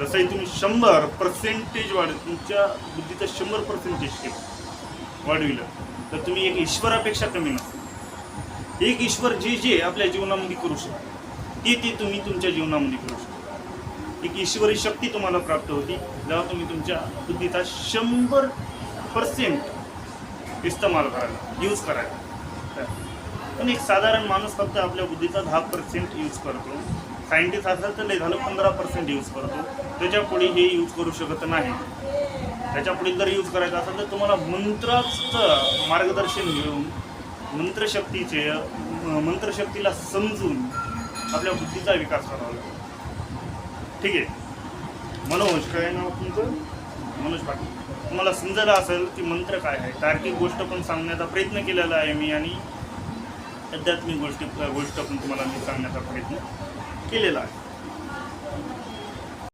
जसंही तुम्ही 100% तुमच्या बुद्धीचं 100% वाढविलं तर तुम्ही एक ईश्वरापेक्षा कमी नसता. एक ईश्वर जे जे आपल्या जीवनामध्ये करू शकतो ते तुम्ही तुमच्या जीवनामध्ये करू शकता. एक ईश्वरी शक्ती तुम्हाला प्राप्त होती जेव्हा तुम्ही तुमच्या बुद्धीचा 100% इस्तेमाल करायला, यूज करायला. पण एक साधारण माणूस फक्त आपल्या बुद्धीचा 10% यूज करतो. सायंटिस्ट असेल तर लय झालं 15% यूज करतो. त्याच्या पुढे हे यूज करू शकत नाही. त्याच्या पुढे जर यूज करायचं असेल तर तुम्हाला मंत्राचं मार्गदर्शन घेऊन मंत्रशक्तीला समजून आपल्या बुद्धीचा विकास करावा लागतो. ठीक आहे. मनोज, काय नाव तुमचं? मनोज पाटील. तुम्हाला समजायला असेल की मंत्र काय आहे. तार्किक गोष्ट पण सांगण्याचा प्रयत्न केलेला आहे मी आणि आध्यात्मिक गोष्ट पण तुम्हाला मी सांगण्याचा प्रयत्न केलेला आहे.